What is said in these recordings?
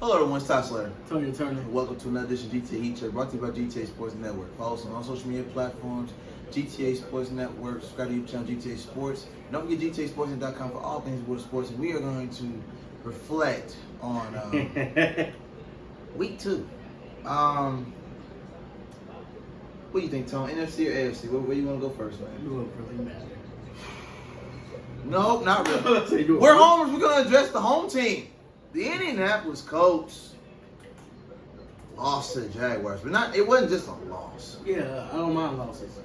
Hello everyone, it's Slatter. Tony Turner. Welcome to another edition of GTA Heat Check, brought to you by GTA Sports Network. Follow us on all social media platforms, GTA Sports Network, subscribe to YouTube channel GTA Sports. And don't forget GTASports.com for all things world sports. And we are going to reflect on week 2. What do you think, Tony? NFC or AFC? Where you want to go first, man? You look really mad. No, not really. We're homers. We're going to address the home team. The Indianapolis Colts lost to the Jaguars, but it wasn't just a loss. Yeah, I don't mind losses.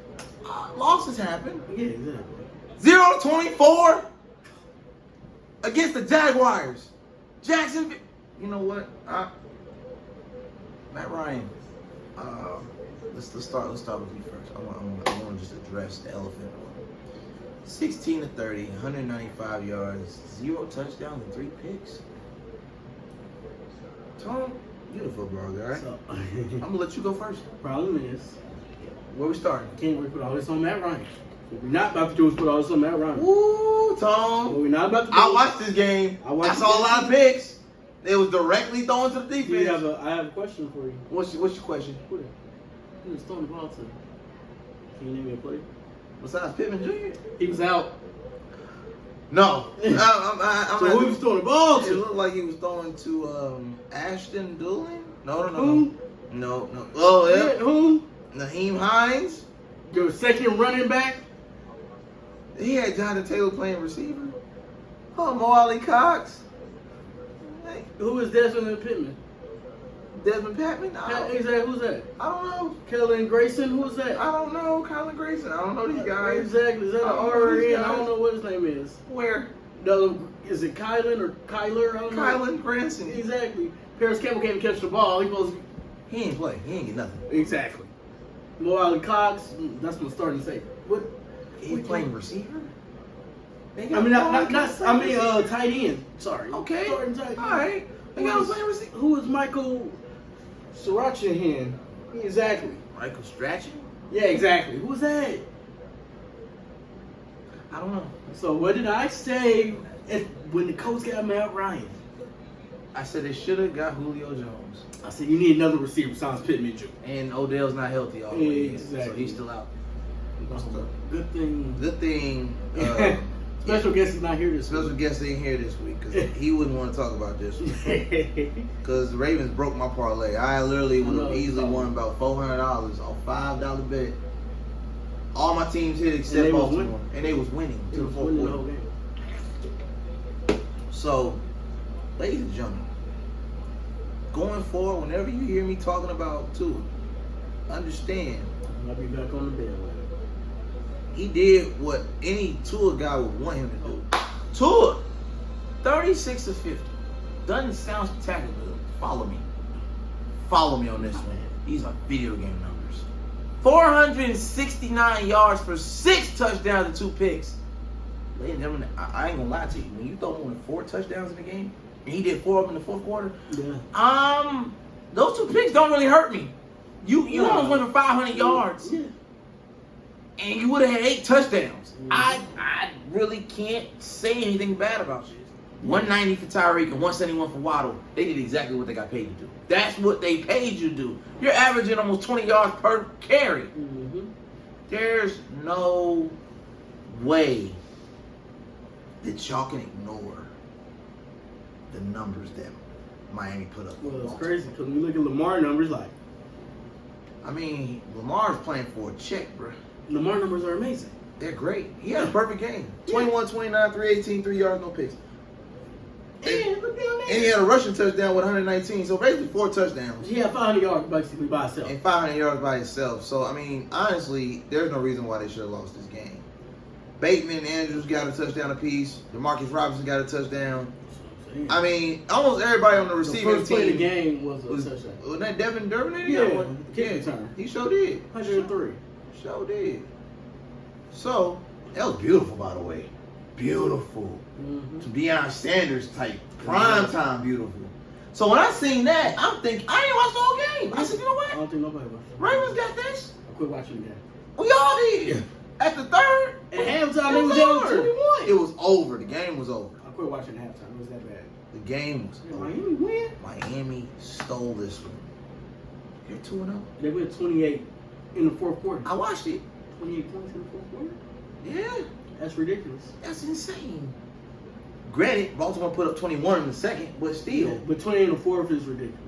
Losses happen. Yeah, exactly. 0-24 against the Jaguars. Jacksonville. You know what? Matt Ryan. Let's start with you first. I want to just address the elephant. 16-30, 195 yards, 0 touchdowns, and 3 picks. Tom, you're the football guy, right? So, I'm gonna let you go first. Problem is, Where we starting? can't we put all this on Matt Ryan? What we're not about to do is put all this on Matt Ryan. Woo, Tom. What we're not about to do. I watched this game. I saw a lot of picks. It was directly thrown to the defense. I have a question for you. What's your question? Who was throwing the ball to? Can you name me a player? Besides Pittman Jr.? He was out. No. So who was throwing the ball It to? looked like he was throwing to Ashton Doolin. No. Who? No. Oh, yeah. Who? Naheem Hines. Your second running back? He had Jonathan Taylor playing receiver. Oh, Mo Ali Cox. Hey, Who is Desmond Pittman? Desmond Patman? Exactly. Who's that? I don't know. Kellen Grayson? Who's that? I don't know. Colin Grayson. I don't know these guys. Exactly. Is that an I don't know R these in? I guys. don't know what his name is. Where? No, is it Kylan or Kyler? I don't know. Kylan Granson. Exactly. Paris Campbell can't catch the ball. He ain't play. He ain't get nothing. Exactly. Mo Ali Cox. That's what I'm starting to say. What? He playing receiver? Tight end. Sorry. Okay. Starting tight end. All right. They got him playing receiver. Who is Michael Sarachahan? Exactly. Michael Strachan? Yeah, exactly. Who's that? I don't know. So what did I say when the Colts got Matt Ryan? I said they should have got Julio Jones. I said you need another receiver besides Pittman Jr. And Odell's not healthy all the way in, so Exactly. he's still out. Good thing. Good thing. Special guest is not here this Special week. guest ain't here this week because he wouldn't want to talk about this. Because the Ravens broke my parlay. I literally would have easily won about $400 off $5 bet. All my teams hit except Baltimore, and they was winning to the fourth quarter. So, ladies and gentlemen, going forward, whenever you hear me talking about Tua, understand I'll be back on the bandwagon. he did what any Tua guy would want him to do. Tua, 36 to 50. Doesn't sound spectacular. Follow me. Follow me on this one. These are video game numbers. 469 yards for 6 touchdowns and 2 picks. Ladies and gentlemen, I ain't gonna lie to you. When you throw more than 4 touchdowns in the game, and he did 4 of them in the fourth quarter, those 2 picks don't really hurt me. You almost went for 500 yards. Yeah. And you would have had 8 touchdowns. I really can't say anything bad about you. 190 for Tyreek and 171 for Waddle. They did exactly what they got paid to do. That's what they paid you to do. You're averaging almost 20 yards per carry. Mm-hmm. There's no way that y'all can ignore the numbers that Miami put up. Well, it's crazy because when you look at Lamar numbers, I mean, Lamar's playing for a check, bro. Lamar numbers are amazing. They're great. He had a perfect game. 21, 29, 318, 3 yards, no picks. And he had a rushing touchdown with 119, so basically 4 touchdowns. He had 500 yards basically by himself. And 500 yards by himself. So, I mean, honestly, there's no reason why they should have lost this game. Bateman and Andrews got a touchdown apiece. DeMarcus Robinson got a touchdown. I mean, almost everybody on the receiving the first play of the team game was a touchdown. Wasn't that Devin Durbin? Yeah, kick return. He sure did. 103. Sure did. So, that was beautiful, by the way. Beautiful. Mm-hmm. To Deion Sanders type. Prime time beautiful. So when I seen that, I'm thinking, I didn't watch the whole game. I said, you know I what? don't think nobody watched it. Ravens got this. I quit watching the game. We all did. At the third, At halftime, it it was was down over. 21. It was over. The game was over. I quit watching halftime. It was that bad. The game was Did over. Miami win? Miami stole this one. They're 2-0. They went 28 in the fourth quarter. I watched it. 28 points in the fourth quarter? Yeah, That's ridiculous. that's insane. Granted, Baltimore put up 21 in the second, but still, Yeah, but 28 in the fourth is ridiculous.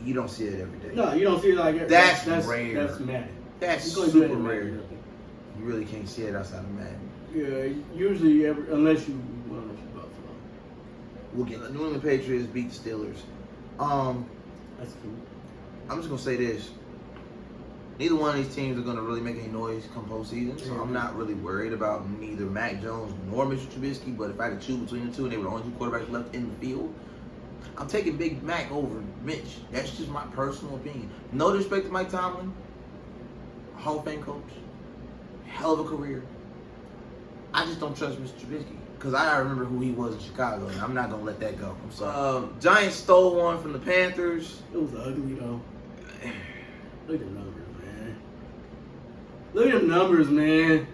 you don't see it every day. No, you don't see it like That's that's rare. That's mad. That's You gonna do that super in rare. Madden. You really can't see it outside of Madden. Yeah, usually unless you Buffalo. We'll get the New England Patriots beat the Steelers. That's cool. I'm just gonna say this. Neither one of these teams are gonna really make any noise come postseason, so I'm not really worried about neither Mac Jones nor Mr. Trubisky. But if I had to choose between the two, and they were the only two quarterbacks left in the field, I'm taking Big Mac over Mitch. That's just my personal opinion. No disrespect to Mike Tomlin, Hall of Fame coach, hell of a career. I just don't trust Mr. Trubisky because I remember who he was in Chicago, and I'm not gonna let that go. I'm sorry. Giants stole one from the Panthers. It was ugly though. Look at the numbers, man. Look at the numbers, man.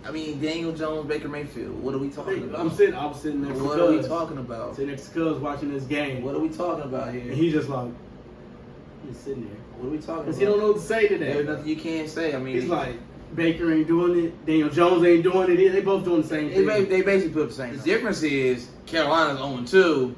I mean, Daniel Jones, Baker Mayfield. What are we talking about? I was sitting next to What are we Cuz. talking about? Sitting next to Cuz watching this game. What are we talking about here? And he's just like, he's sitting there. What are we talking Because about? he don't know what to say today. There's nothing you can't say. I mean, He's like, Baker ain't doing it. Daniel Jones ain't doing it. They both doing the same thing. they basically put up the same. The difference is Carolina's 0-2,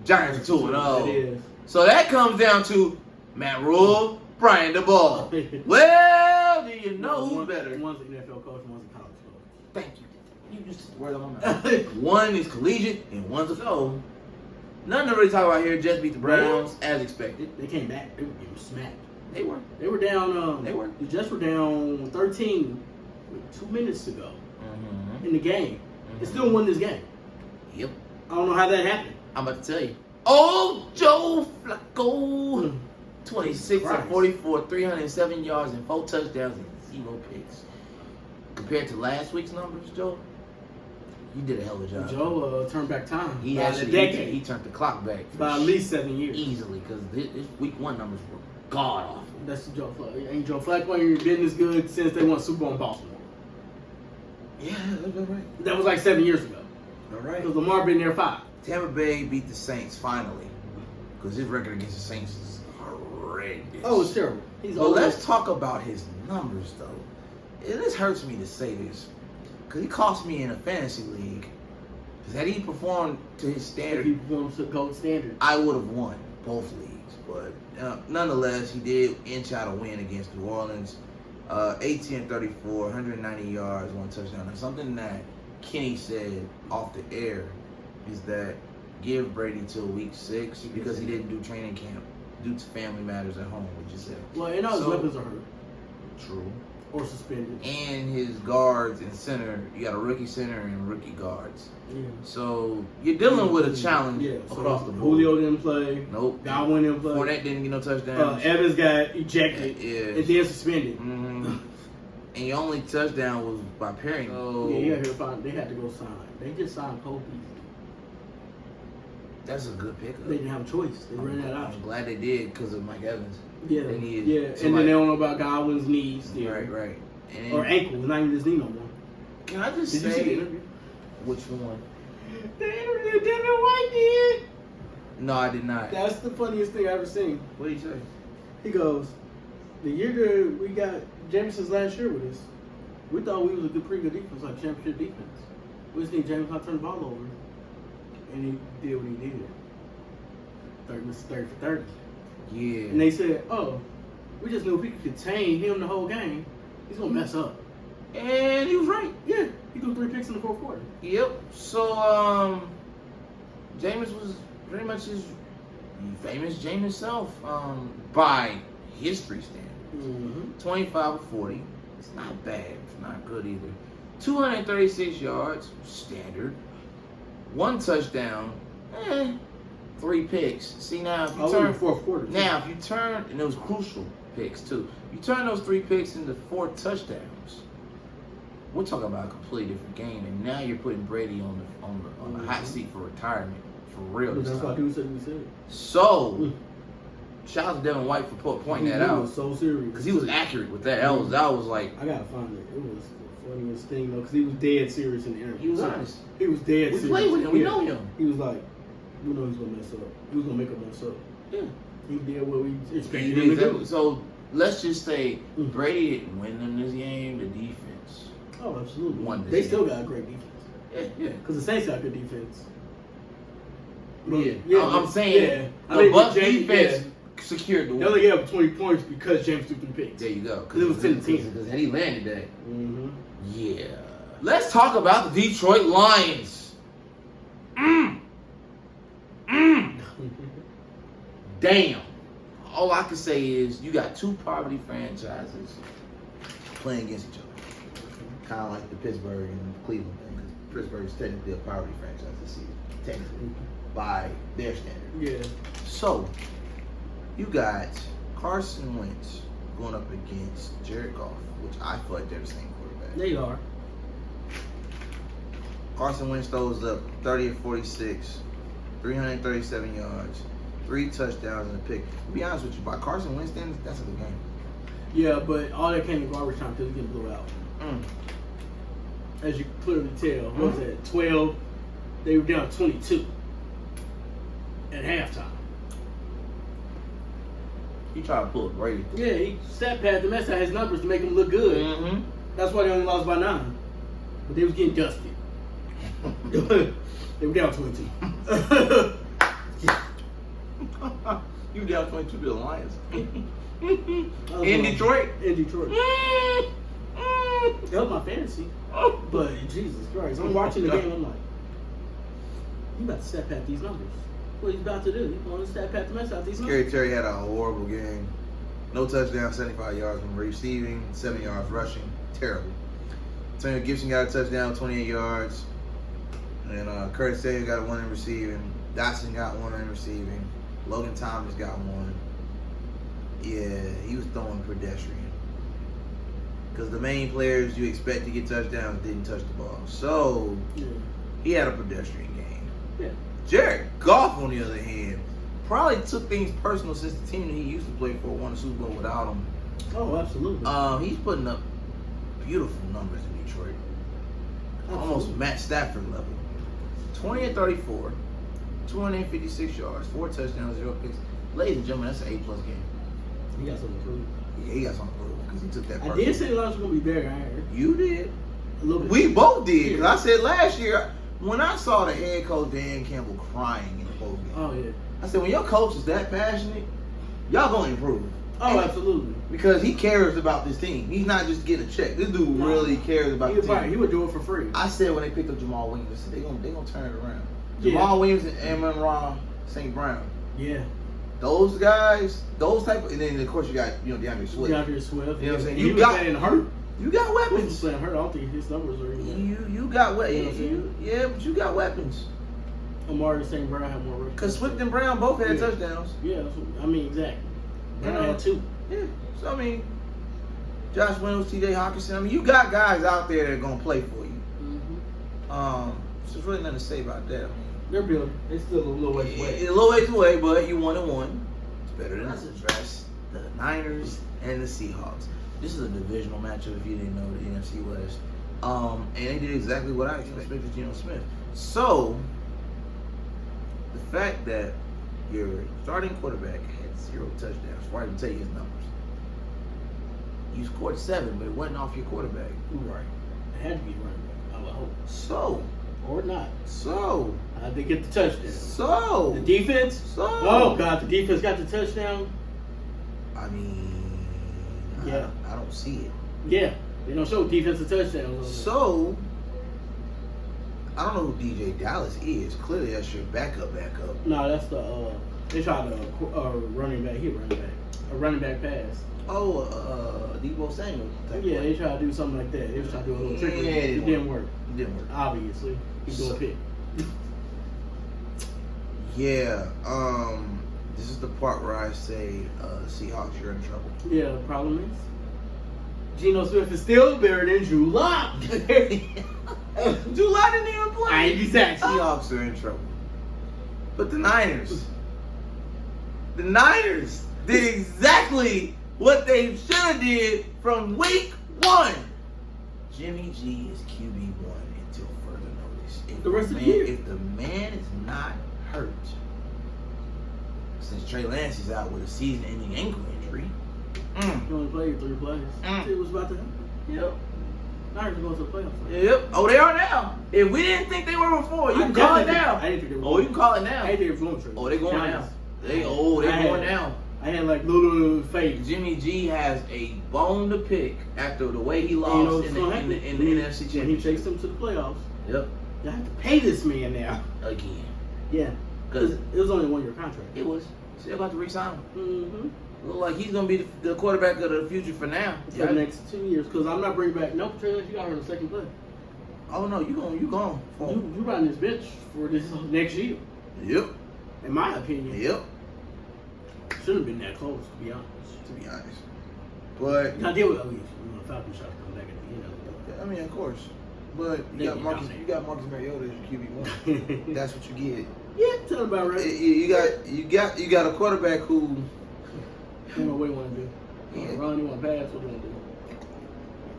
Giants are 2-0. It is. So that comes down to Matt Rule, Brian DeBall. Well, do you know who's better? One's an NFL coach, one's a college coach. Thank you. You just took the word on my mouth. One is collegiate and one's a so. Nothing to really talk about here. Just beat the Browns as expected. They came back. They were getting smacked. They were. They were down. They were. The Jets were down 13 with 2 minutes to go Mm-hmm. in the game. They still won this game. Yep. I don't know how that happened. I'm about to tell you. Oh, Joe Flacco. 26 Christ. of 44, 307 yards and 4 touchdowns and 0 picks. Compared to last week's numbers, Joe, you did a hell of a job. Joe turned back time. He by actually a decade. he turned the clock back By at least 7 years. easily because his week 1 numbers were god awful. That's Joe Flacco. Ain't Joe Flacco ain't been this good since they won Super Bowl in Baltimore. Yeah, that's right. That was like 7 years ago. All right. Because Lamar been there 5. Tampa Bay beat the Saints finally because his record against the Saints is horrendous. Oh, it's terrible. He's But old. let's talk about his numbers, though. This hurts me to say this because he cost me in a fantasy league. Because had he performed to his If standard, he performs to gold standard. I would have won both leagues. But nonetheless, he did inch out a win against New Orleans. 18-34, 190 yards, 1 touchdown. And something that Kenny said off the air is that give Brady till week 6 because he didn't do training camp due to family matters at home, which is it. Well, and all his weapons are hurt True. or suspended. And his guards and center, you got a rookie center and rookie guards. Yeah. So you're dealing with a challenge across the board. Julio didn't play. Nope. Godwin didn't play. Fournette didn't get no touchdowns. Evans got ejected Yeah. and then suspended. Mm-hmm. And your only touchdown was by Perry. So Yeah, they had to go sign. They just signed Cole Beasley. that's a good pickup. They didn't have a choice. They ran that I'm option. glad they did because of Mike Evans. Yeah, They needed yeah. And somebody- then they don't know about Godwin's knees still. Right. And Or ankle. It's not even his knee no more. can I just Did you see the say interview? which one? The interview Devin White did. No, I did not. That's the funniest thing I've ever seen. What did he say? He goes, the year that we got Jameson's last year with us, we thought we was a pretty good defense, like championship defense. We just think James not turn the ball over. And he did what he did. 30 for 30. Yeah. And they said, oh, we just knew if we could contain him the whole game, he's going to mess up. And he was right. Yeah, he threw 3 picks in the fourth quarter. Yep. So, Jameis was pretty much his famous Jameis himself by history standards. 25 of 40. It's not bad. It's not good either. 236 yards, standard. 1 touchdown. 3 picks. See now, if you In turn the fourth quarter. too. now, if you turn, and those crucial picks too. You turn those 3 picks into 4 touchdowns. We're talking about a completely different game, and now you're putting Brady on the hot seat for retirement for real. But This that's why time. dude said we said. So, shout out to Devin White for pointing that He out was so serious. because he was accurate with that. That was like I gotta find it. It was the funniest thing though, because he was dead serious in the interview. he was honest. He was dead We serious. play with him. We Yeah. know him. He was like, We know he's gonna mess up. He was gonna make a mess up. Yeah. He did what we He expected did him to exactly. do. So let's just say Brady didn't win them this game. The defense. Oh, absolutely. Won this They game. still got a great defense. Yeah. Because the Saints got good defense. Yeah. I'm saying the Bucs defense secured the They win. only gave up 20 points because James threw 3 picks. There you go. Because it was 10-10. Because he landed that. Mm-hmm. Yeah. Let's talk about the Detroit Lions. Damn. All I can say is you got two poverty franchises playing against each other. Kind of like the Pittsburgh and Cleveland thing. Because Pittsburgh is technically a poverty franchise this season. Technically. By their standard. Yeah. So, you got Carson Wentz going up against Jared Goff, which I feel like they're the same quarterback. They are. Carson Wentz throws up 30 of 46, 337 yards, 3 touchdowns and a pick. To be honest with you, by Carson Wentz, then that's a good game. Yeah, but all that came in garbage time because he getting blew out. As you clearly tell, what was that? 12. They were down 22 at halftime. He tried to pull a Brady. Yeah, he stat padded the mess out his numbers to make him look good. Mm-hmm. That's why they only lost by 9. But they was getting dusted. They were down 22. You down 22 to the Lions. In In Detroit? In Detroit. It helped my fantasy. But Jesus Christ, I'm watching the game. I'm like, you about to stat pad these numbers. What he's about to do? He's going to stat pad the mess out these numbers. Scary Terry had a horrible game. No touchdown, 75 yards from receiving, 7 yards rushing. Terrible. Antonio Gibson got a touchdown, 28 yards. And Curtis Sagan got 1 in receiving. Dotson got 1 in receiving. Logan Thomas got 1. Yeah, he was throwing pedestrian. Because the main players you expect to get touchdowns didn't touch the ball. So, he had a pedestrian game. Yeah. Jared Goff, on the other hand, probably took things personal since the team that he used to play for won the Super Bowl without him. Oh, absolutely. He's putting up beautiful numbers in Detroit. Almost Matt Stafford level. 20 and 34, 256 yards, 4 touchdowns, 0 picks. Ladies and gentlemen, that's an A+ game. He got something to prove. Yeah, he got something to prove because he took that I personal. did say the Lions were going to be better. I heard. You did. A little bit. We both did. Because I said last year, when I saw the head coach Dan Campbell crying in the post game, Oh, yeah. I said, when your coach is that passionate, y'all going to improve. Oh, And absolutely. because he cares about this team. He's not just getting a check. This dude really cares about the team. Right. He would do it for free. I said when they picked up Jamal Williams, I said they gonna turn it around. Yeah. Jamal Williams and Amon-Ra St. Brown. Yeah. Those guys, those type of, and then of course you got DeAndre Swift. DeAndre Swift. You know what I'm saying? He You was got- playing hurt. You got Swift was weapons. playing hurt. I don't think his numbers are even. You got weapons. You know what I'm saying? Yeah, but you got weapons. Amari St. Brown had more records. Cause Swift and Brown both had touchdowns. Yeah, that's what, I mean, exactly. You Brown know? had 2. Yeah. So I mean, Josh Reynolds, T.J. Hawkinson. I mean, you got guys out there that are gonna play for you. Mm-hmm. So there's really nothing to say about that. I mean, They're building. They're still a little ways away. a little ways away, but you 1-1. It's better than the Niners and the Seahawks. This is a divisional matchup if you didn't know, the NFC West. And they did exactly what I expected with Geno Smith. So, the fact that your starting quarterback had 0 touchdowns, before I even tell you his numbers. You scored 7, but it wasn't off your quarterback. Right. It had to be running back, I would hope. So, Or not. How'd they get the touchdown? The defense? Oh, God, the defense got the touchdown? I mean, Yeah. I don't see it. Yeah. They don't show defensive touchdowns. So, I don't know who DJ Dallas is. Clearly, that's your backup. No, that's the, they tried to running back. He running back. A running back pass. Oh, Debo Samuel. Yeah, they tried to do something like that. They was trying to do a little trick. Yeah, It didn't work. It didn't work. Obviously. He's doing a pick. Yeah. This is the part where I say, Seahawks, you're in trouble. Yeah, the problem is Geno Smith is still better than Drew Lock. July didn't even play. Exactly. Seahawks are in trouble. But the Niners did exactly what they should have did from week 1. Jimmy G is QB1 until further notice. The rest of the year. If the man is not hurt. Since Trey Lance is out with a season-ending ankle injury. He only played 3 plays. It was about to happen. Yep. Now he's going to the playoffs. Yep. Oh, they are now. If we didn't think they were before, you can call it now. I didn't think they were. Oh, you can call it now. I didn't think they were going to. Oh, they're going now. They're going now. I had like little faith. Jimmy G has a bone to pick after the way he lost in the NFC Championship. When he takes them to the playoffs. Yep. You have to pay this man now. Again. Yeah. Because it was only a 1-year contract. It was. They're about to re-sign him. Mm-hmm. Look like he's going to be the quarterback of the future for now. For the next 2 years. Because I'm not bringing back no Trey Lance. You got her in the second play. Oh, no. You gone. You riding this bench for this next year. Yep. In my opinion. Yep. Shouldn't have been that close, to be honest. But I deal with Falcon shot come back at the end of it. I mean, of course. But you got Marcus Mariota as your QB1. That's what you get. Yeah, tell about right. You got a quarterback who. What do you want to do? You want to run? You want to pass? What do you want to do?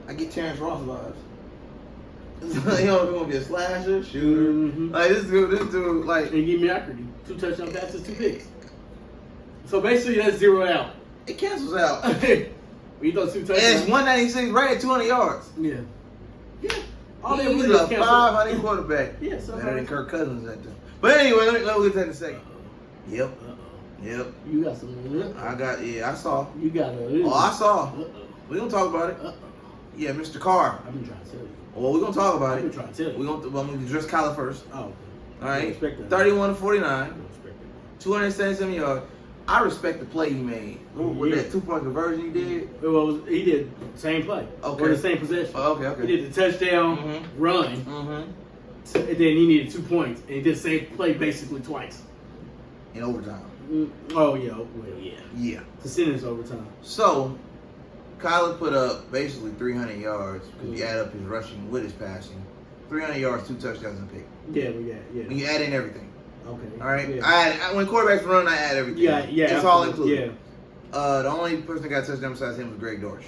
I get Terrence Ross vibes. You know, if you want to be a slasher, shooter, like this dude, like. And give me accuracy. 2 touchdown passes, 2 picks. So basically, that's 0 out. It cancels out. You throw 2 touchdowns. And it's 196 right at 200 yards. Yeah. Yeah. He's a 500 quarterback. Yeah, so better than Kirk Cousins at them. But anyway, let me get that in a second. Yep. Yep. You got some. I saw. You got a. Oh, I saw. We're going to talk about it. Yeah, Mr. Carr. I've been trying to tell you. Well, we're going to talk about it. I've been trying to tell you. I'm going to address Kyler first. Oh, okay. All right. Respect that. 31 to 49. I respect that. 277 yards. I respect the play he made. With that 2-point conversion he did. Well, he did the same play. Okay. Or the same possession. Okay. He did the touchdown run. And then he needed 2 points. And he did the same play basically twice. In overtime. Oh, yeah. Well, yeah. Yeah. The sentence overtime. So, Kyler put up basically 300 yards. Because you add up his rushing with his passing. 300 yards, 2 touchdowns and a pick. Yeah. When you add in everything. Okay. All right. Yeah. When quarterbacks run, I add everything. Yeah. It's all included. Yeah. The only person that got a touchdown besides him was Greg Dortch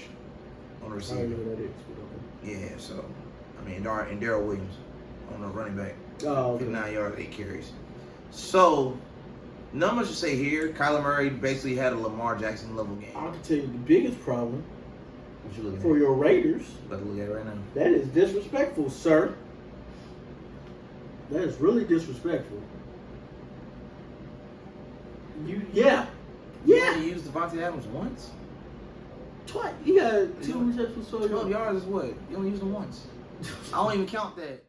on the receiver. I don't know who that is. But okay. Yeah. So, I mean, and Darrell Williams on the running back. Oh, okay. 59 yards, 8 carries. So, not much to say here. Kyler Murray basically had a Lamar Jackson level game. I can tell you the biggest problem What you looking for at? your Raiders. About to look at it right now. That is disrespectful, sir. That is really disrespectful. Yeah. You used Devontae Adams once? Twice. You got 2 receptions for 12 yards is what? You only used them once. I don't even count that.